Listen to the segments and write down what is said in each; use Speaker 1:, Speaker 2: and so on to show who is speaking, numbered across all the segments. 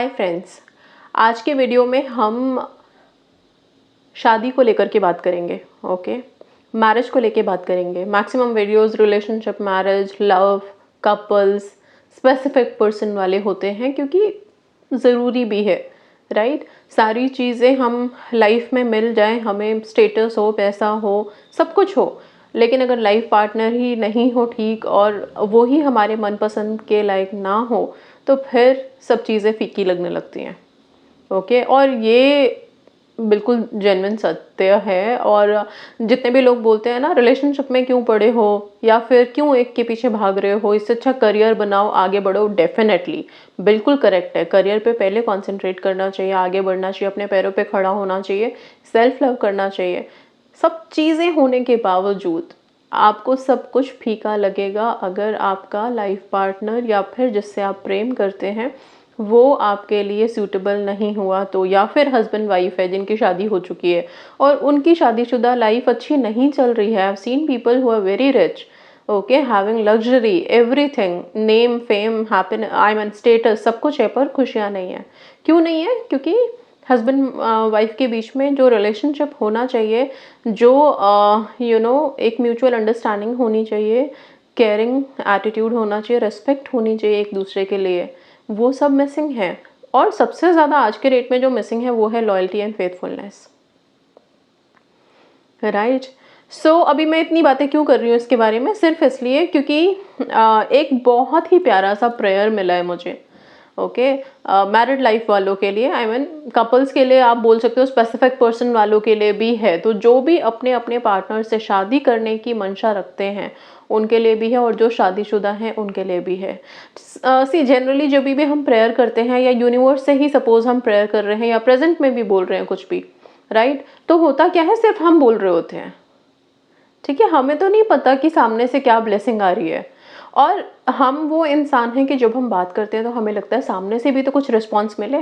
Speaker 1: Hi friends, आज के video में हम शादी को लेकर के बात करेंगे। ओके, मैरिज को लेके बात करेंगे। Maximum videos relationship, marriage, love, couples, specific person वाले होते हैं क्योंकि ज़रूरी भी है, राइट। सारी चीज़ें हम लाइफ में मिल जाए, हमें स्टेटस हो, पैसा हो, सब कुछ हो, लेकिन अगर लाइफ पार्टनर ही नहीं हो ठीक और वो ही हमारे मनपसंद के लायक ना हो तो फिर सब चीज़ें फीकी लगने लगती हैं। ओके, और ये बिल्कुल जेन्युइन सत्य है। और जितने भी लोग बोलते हैं ना रिलेशनशिप में क्यों पड़े हो या फिर क्यों एक के पीछे भाग रहे हो, इससे अच्छा करियर बनाओ, आगे बढ़ो। डेफिनेटली बिल्कुल करेक्ट है, करियर पे पहले कंसंट्रेट करना चाहिए, आगे बढ़ना चाहिए, अपने पैरों पे खड़ा होना चाहिए, सेल्फ लव करना चाहिए। सब चीज़ें होने के बावजूद आपको सब कुछ फीका लगेगा अगर आपका लाइफ पार्टनर या फिर जिससे आप प्रेम करते हैं वो आपके लिए सूटेबल नहीं हुआ तो, या फिर हस्बैंड वाइफ है जिनकी शादी हो चुकी है और उनकी शादीशुदा लाइफ अच्छी नहीं चल रही है। I have seen people who are very rich, okay, having luxury, everything, name, fame, happiness, I mean status, सब कुछ है, पर खुशियाँ नहीं है। क्यों नहीं है? क्योंकि हस्बैंड वाइफ के बीच में जो रिलेशनशिप होना चाहिए, जो एक म्यूचुअल अंडरस्टैंडिंग होनी चाहिए, केयरिंग एटीट्यूड होना चाहिए, रेस्पेक्ट होनी चाहिए एक दूसरे के लिए, वो सब मिसिंग है। और सबसे ज़्यादा आज के डेट में जो मिसिंग है वो है लॉयल्टी एंड फेथफुलनेस, राइट। सो अभी मैं इतनी बातें क्यों कर रही हूँ इसके बारे में? सिर्फ इसलिए क्योंकि एक बहुत ही प्यारा सा प्रेयर मिला है मुझे। ओके, मैरिड लाइफ वालों के लिए, आई मीन कपल्स के लिए आप बोल सकते हो, स्पेसिफिक पर्सन वालों के लिए भी है। तो जो भी अपने अपने पार्टनर से शादी करने की मंशा रखते हैं उनके लिए भी है, और जो शादीशुदा हैं उनके लिए भी है। सी जनरली जब भी हम प्रेयर करते हैं या यूनिवर्स से ही सपोज हम प्रेयर कर रहे हैं या प्रेजेंट में भी बोल रहे हैं कुछ भी, राइट, तो होता क्या है, सिर्फ हम बोल रहे होते हैं, ठीक है। हमें तो नहीं पता कि सामने से क्या ब्लेसिंग आ रही है। और हम वो इंसान हैं कि जब हम बात करते हैं तो हमें लगता है सामने से भी तो कुछ रिस्पॉन्स मिले,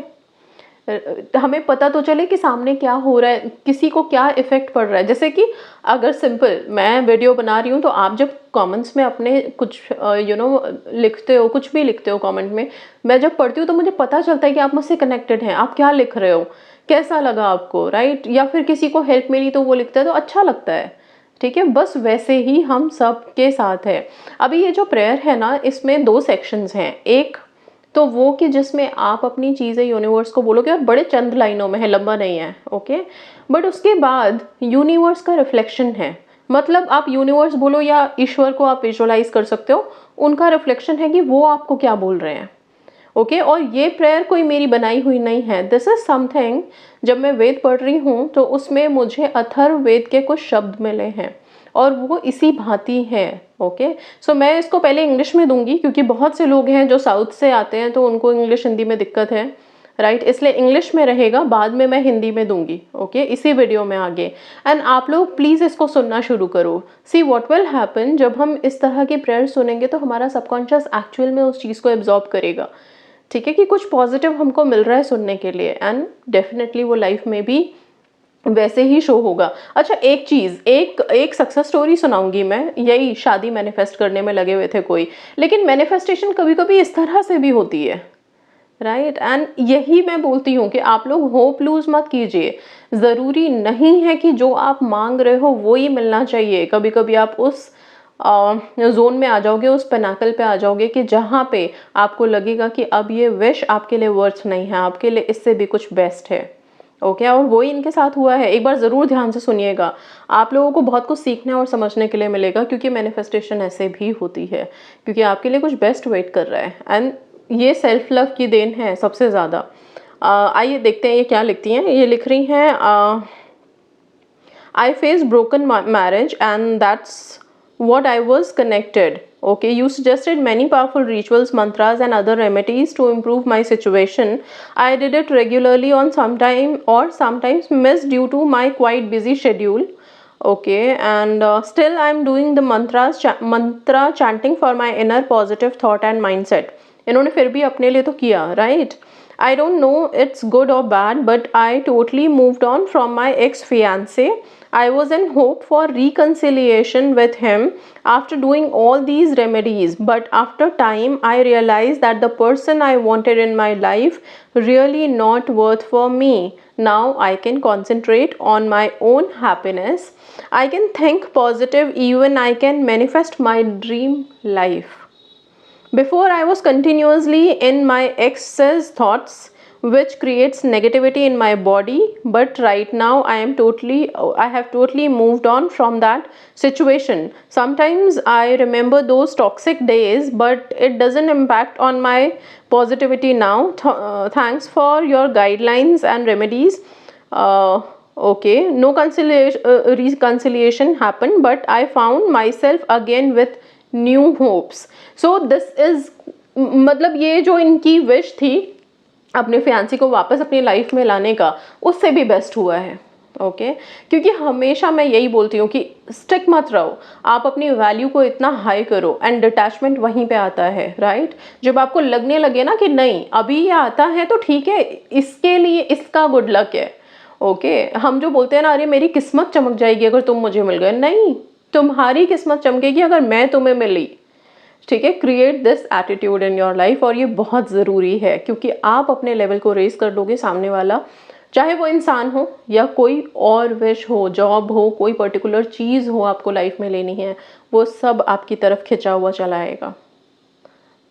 Speaker 1: हमें पता तो चले कि सामने क्या हो रहा है, किसी को क्या इफेक्ट पड़ रहा है। जैसे कि अगर सिंपल मैं वीडियो बना रही हूँ तो आप जब कमेंट्स में अपने कुछ लिखते हो, कुछ भी लिखते हो कमेंट में, मैं जब पढ़ती हूँ तो मुझे पता चलता है कि आप मुझसे कनेक्टेड हैं, आप क्या लिख रहे हो, कैसा लगा आपको, राइट। या फिर किसी को हेल्प मिली तो वो लिखता है तो अच्छा लगता है, ठीक है। बस वैसे ही हम सब के साथ है। अभी ये जो प्रेयर है ना, इसमें 2 सेक्शंस हैं। एक तो वो कि जिसमें आप अपनी चीज़ें यूनिवर्स को बोलोगे और बड़े चंद लाइनों में है, लंबा नहीं है, ओके। बट उसके बाद यूनिवर्स का रिफ्लेक्शन है, मतलब आप यूनिवर्स बोलो या ईश्वर को आप विजुअलाइज कर सकते हो, उनका रिफ्लेक्शन है कि वो आपको क्या बोल रहे हैं, ओके। और ये प्रेयर कोई मेरी बनाई हुई नहीं है, दिस इज समथिंग, जब मैं वेद पढ़ रही हूँ तो उसमें मुझे अथर्ववेद के कुछ शब्द मिले हैं और वो इसी भांति हैं, ओके। सो मैं इसको पहले इंग्लिश में दूंगी क्योंकि बहुत से लोग हैं जो साउथ से आते हैं तो उनको इंग्लिश हिंदी में दिक्कत है, राइट, इसलिए इंग्लिश में रहेगा, बाद में मैं हिंदी में दूंगी, ओके, इसी वीडियो में आगे। एंड आप लोग प्लीज़ इसको सुनना शुरू करो। सी व्हाट विल हैपन, जब हम इस तरह की प्रेयर सुनेंगे तो हमारा सबकॉन्शियस एक्चुअल में उस चीज़ को एब्जॉर्ब करेगा, ठीक है, कि कुछ पॉजिटिव हमको मिल रहा है सुनने के लिए, एंड डेफिनेटली वो लाइफ में भी वैसे ही शो होगा। अच्छा, एक चीज़, एक सक्सेस स्टोरी सुनाऊंगी मैं, यही शादी मैनिफेस्ट करने में लगे हुए थे कोई, लेकिन मैनिफेस्टेशन कभी कभी इस तरह से भी होती है, राइट। एंड यही मैं बोलती हूँ कि आप लोग होप लूज मत कीजिए। ज़रूरी नहीं है कि जो आप मांग रहे हो वो ही मिलना चाहिए। कभी कभी आप उस जोन में आ जाओगे, उस पिनाकल पे आ जाओगे कि जहाँ पे आपको लगेगा कि अब ये विश आपके लिए वर्थ नहीं है, आपके लिए इससे भी कुछ बेस्ट है, ओके। और वही इनके साथ हुआ है। एक बार ज़रूर ध्यान से सुनिएगा, आप लोगों को बहुत कुछ सीखने और समझने के लिए मिलेगा, क्योंकि मैनिफेस्टेशन ऐसे भी होती है, क्योंकि आपके लिए कुछ बेस्ट वेट कर रहा है। एंड ये सेल्फ लव की देन है सबसे ज़्यादा। आइए देखते हैं ये क्या लिखती हैं। ये लिख रही हैं, I faced broken marriage and that's what I was connected. Okay, you suggested many powerful rituals, mantras and other remedies to improve my situation. I did it regularly on sometimes missed due to my quite busy schedule. Okay, and still I'm doing the mantra chanting for my inner positive thought and mindset. इन्होंने फिर भी अपने लिए तो किया, right. I don't know it's good or bad, but I totally moved on from my ex-fiance. I was in hope for reconciliation with him after doing all these remedies, but after time I realized that the person I wanted in my life really not worth for me. Now I can concentrate on my own happiness. I can think positive, even I can manifest my dream life. Before, I was continuously in my ex's thoughts, which creates negativity in my body. But right now, I have totally moved on from that situation. Sometimes I remember those toxic days, but it doesn't impact on my positivity now. Thanks for your guidelines and remedies. Uh, okay, no reconciliation happened, but I found myself again with new hopes. So this is, मतलब ये जो इनकी wish थी अपने fiancée को वापस अपनी life में लाने का, उससे भी बेस्ट हुआ है. ओके क्योंकि हमेशा मैं यही बोलती हूँ कि स्टिक मत रहो, आप अपनी वैल्यू को इतना हाई करो एंड डिटैचमेंट वहीं पे आता है. राइट जब आपको लगने लगे ना कि नहीं अभी ये आता है तो ठीक है, इसके लिए इसका गुड लक है. ओके हम जो बोलते हैं ना, अरे मेरी किस्मत चमक जाएगी अगर तुम मुझे मिल गए, नहीं, तुम्हारी किस्मत चमकेगी अगर मैं तुम्हें मिली. ठीक है, create this attitude in your life, और ये बहुत ज़रूरी है क्योंकि आप अपने लेवल को रेस कर दोगे, सामने वाला चाहे वो इंसान हो या कोई और विश हो, जॉब हो, कोई पर्टिकुलर चीज़ हो आपको लाइफ में लेनी है, वो सब आपकी तरफ खिंचा हुआ चला आएगा.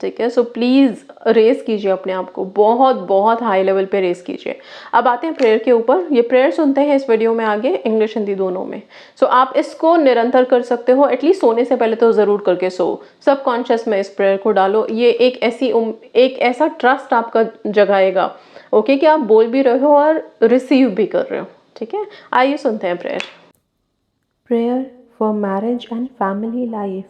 Speaker 1: ठीक है, सो प्लीज़ रेस कीजिए अपने आप को, बहुत बहुत हाई लेवल पे रेस कीजिए. अब आते हैं प्रेयर के ऊपर. ये प्रेयर सुनते हैं इस वीडियो में आगे, इंग्लिश हिंदी दोनों में. सो आप इसको निरंतर कर सकते हो, एटलीस्ट सोने से पहले तो ज़रूर करके सो. सबकॉन्शियस में इस प्रेयर को डालो. ये एक ऐसा ट्रस्ट आपका जगाएगा. ओके कि आप बोल भी रहे हो और रिसीव भी कर रहे हो. ठीक है, आइए सुनते हैं prayer. Prayer for marriage and family life.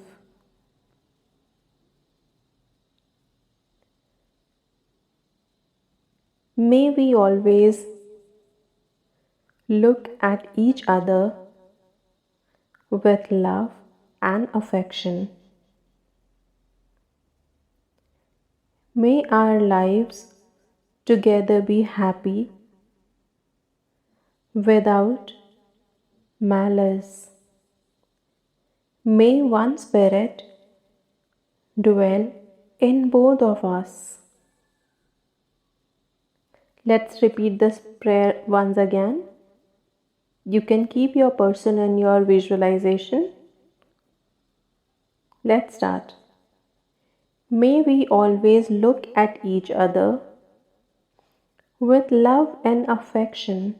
Speaker 1: May we always look at each other with love and affection. May our lives together be happy without malice. May one spirit dwell in both of us. Let's repeat this prayer once again. You can keep your person in your visualization. Let's start. May we always look at each other with love and affection.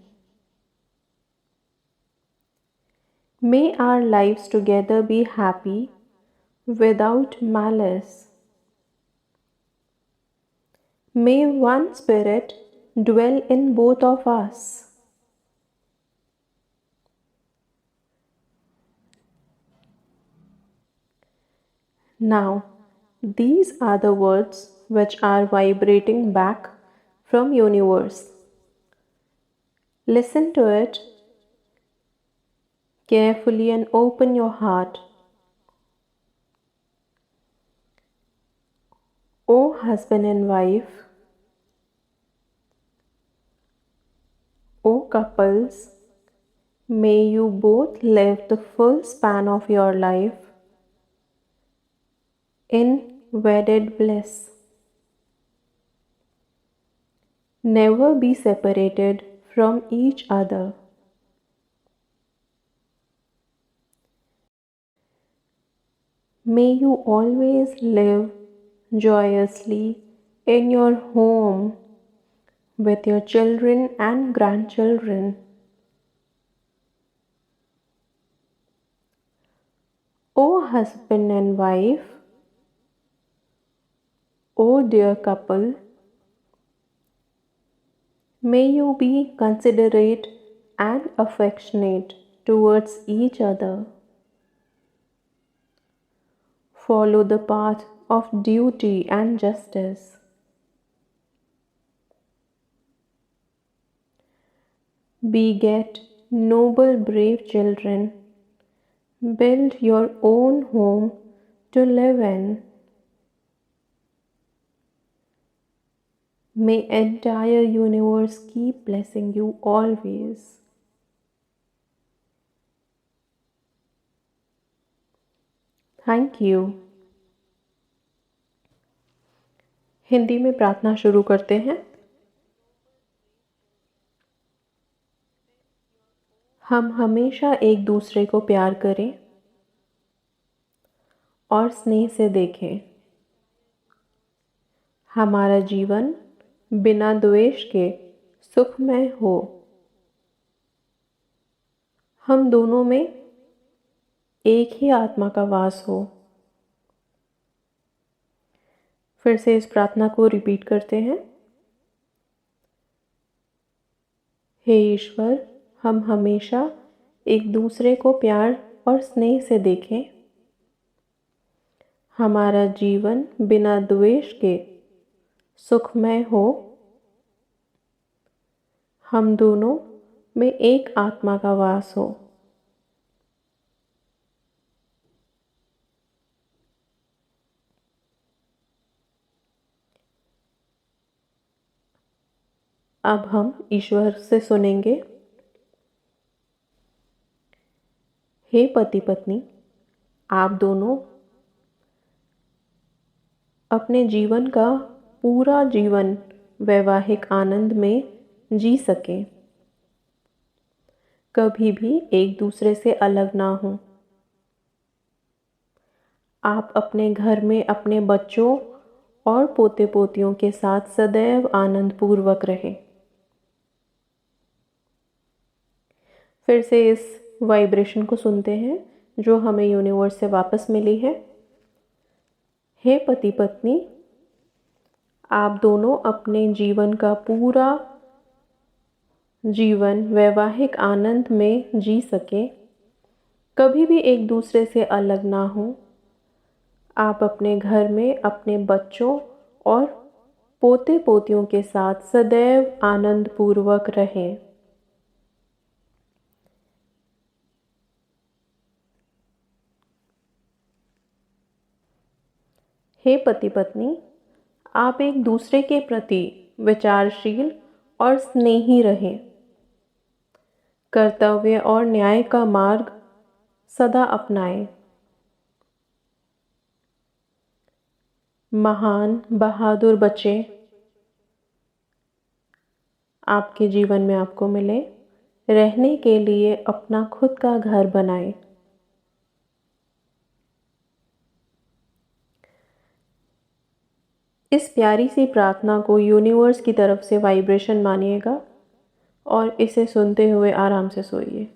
Speaker 1: May our lives together be happy without malice. May one spirit dwell in both of us. Now, these are the words which are vibrating back from universe. Listen to it carefully and open your heart. O husband and wife, O couples, may you both live the full span of your life in wedded bliss. Never be separated from each other. May you always live joyously in your home with your children and grandchildren. O husband and wife, O dear couple, may you be considerate and affectionate towards each other. Follow the path of duty and justice. Beget noble, brave children. Build your own home to live in. May entire universe keep blessing you always. Thank you. Hindi में प्रार्थना शुरू करते हैं। हम हमेशा एक दूसरे को प्यार करें और स्नेह से देखें। हमारा जीवन बिना द्वेष के सुखमय हो। हम दोनों में एक ही आत्मा का वास हो। फिर से इस प्रार्थना को रिपीट करते हैं। हे ईश्वर, हम हमेशा एक दूसरे को प्यार और स्नेह से देखें। हमारा जीवन बिना द्वेष के सुखमय हो। हम दोनों में एक आत्मा का वास हो। अब हम ईश्वर से सुनेंगे। हे पति पत्नी, आप दोनों अपने जीवन का पूरा जीवन वैवाहिक आनंद में जी सकें। कभी भी एक दूसरे से अलग ना हो। आप अपने घर में अपने बच्चों और पोते पोतियों के साथ सदैव आनंद पूर्वक रहें। फिर से इस वाइब्रेशन को सुनते हैं जो हमें यूनिवर्स से वापस मिली है। हे पति पत्नी, आप दोनों अपने जीवन का पूरा जीवन वैवाहिक आनंद में जी सके। कभी भी एक दूसरे से अलग ना हो। आप अपने घर में अपने बच्चों और पोते पोतियों के साथ सदैव आनंद पूर्वक रहें। हे पति पत्नी, आप एक दूसरे के प्रति विचारशील और स्नेही रहें। कर्तव्य और न्याय का मार्ग सदा अपनाएं। महान बहादुर बच्चे आपके जीवन में आपको मिले। रहने के लिए अपना खुद का घर बनाएं। इस प्यारी सी प्रार्थना को यूनिवर्स की तरफ से वाइब्रेशन मानिएगा और इसे सुनते हुए आराम से सोइए।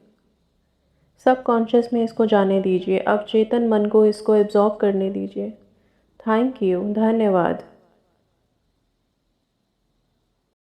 Speaker 1: सबकॉन्शियस में इसको जाने दीजिए। अब चेतन मन को इसको एब्जॉर्ब करने दीजिए। Thank you. धन्यवाद।